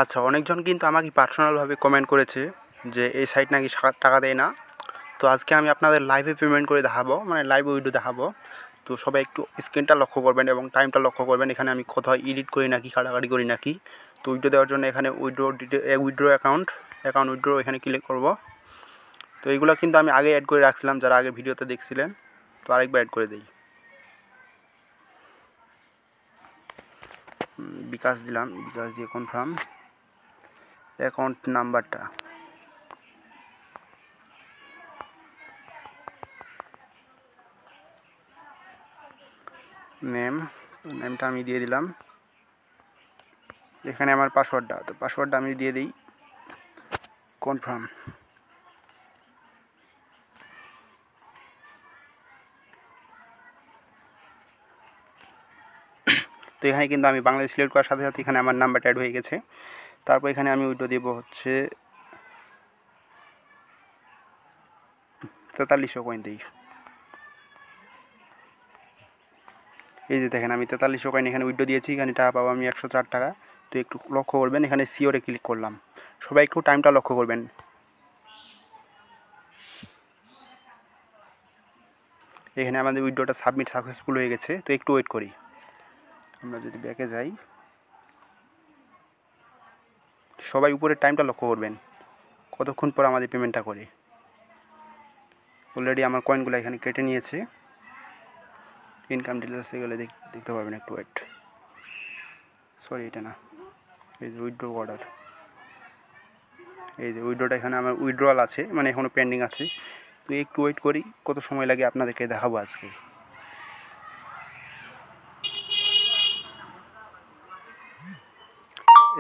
আচ্ছা, অনেকজন কিন্তু আমাকে পার্সোনালভাবে কমেন্ট করেছে যে এই সাইট নাকি টাকা দেয় না। তো আজকে আমি আপনাদের লাইভে পেমেন্ট করে দেখাবো, মানে লাইভ উইড্রো দেখাবো। তো সবাই একটু স্ক্রিনটা লক্ষ্য করবেন এবং টাইমটা লক্ষ্য করবেন। এখানে আমি কোথাও এডিট করি নাকি কাটাকাটি করি নাকি। তো উইড্রো দেওয়ার জন্য এখানে উইড্রো অ্যাকাউন্ট উইড্রো এখানে ক্লিক করব। তো এইগুলো কিন্তু আমি আগে অ্যাড করে রাখছিলাম, যারা আগে ভিডিওতে দেখছিলেন। তো আরেকবার অ্যাড করে দিই। বিকাশ দিলাম, বিকাশ দিয়ে কনফার্ম অ্যাকাউন্ট নাম্বারটা নেমটা আমি দিয়ে দিলাম। এখানে আমার পাসওয়ার্ডটা, তো পাসওয়ার্ডটা আমি দিয়ে দিই, কনফার্ম। তো এখানে কিন্তু আমি বাংলাদেশ সিলেক্ট করার সাথে সাথে এখানে আমার নাম্বারটা অ্যাড হয়ে গেছে। তারপর এখানে আমি উইড্রো দেবো হচ্ছে 4300 কয়েন দিই। এই যে দেখেন আমি 4300 কয়েন এখানে উইড্রো দিয়েছি। এখানে টাকা পাবো আমি 104 টাকা। তো একটু লক্ষ্য করবেন, এখানে সিওরে ক্লিক করলাম। সবাই একটু টাইমটা লক্ষ্য করবেন। এখানে আমাদের উইড্রোটা সাবমিট সাকসেসফুল হয়ে গেছে। তো একটু ওয়েট করি। আমরা যদি ব্যাকে যাই, সবাই উপরের টাইমটা লক্ষ্য করবেন, কতক্ষণ পর আমাদের পেমেন্টটা করে। অলরেডি আমার কয়েনগুলো এখানে কেটে নিয়েছে। ইনকাম ডিটেলসে গেলে দেখতে পারবেন, একটু ওয়েট। সরি, এটা না, এই যে উইড্রো অর্ডার, এই যে উইড্রোটা এখানে আমার উইড্রোয়াল আছে, মানে এখনও পেন্ডিং আছে। তো একটু ওয়েট করি, কত সময় লাগে আপনাদেরকে দেখাবো আজকে।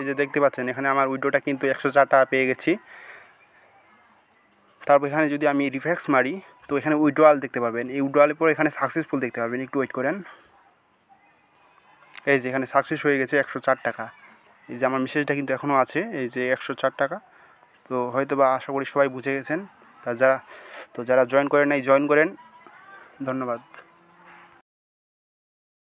এই যে দেখতে পাচ্ছেন এখানে আমার উইড্রোটা কিন্তু 104 টাকা পেয়ে গেছি। তারপর এখানে যদি আমি রিফ্রেশ মারি, তো এখানে উইড্রোয়াল দেখতে পাবেন। এই উইড্রোয়ালের পর এখানে সাকসেসফুল দেখতে পাবেন, একটু ওয়েট করেন। এই যে এখানে সাকসেস হয়ে গেছে 104 টাকা। এই যে আমার মেসেজটা কিন্তু এখনও আছে, এই যে 104 টাকা। তো হয়তো বা আশা করি সবাই বুঝে গেছেন। যারা জয়েন করেন নাই, জয়েন করেন। ধন্যবাদ।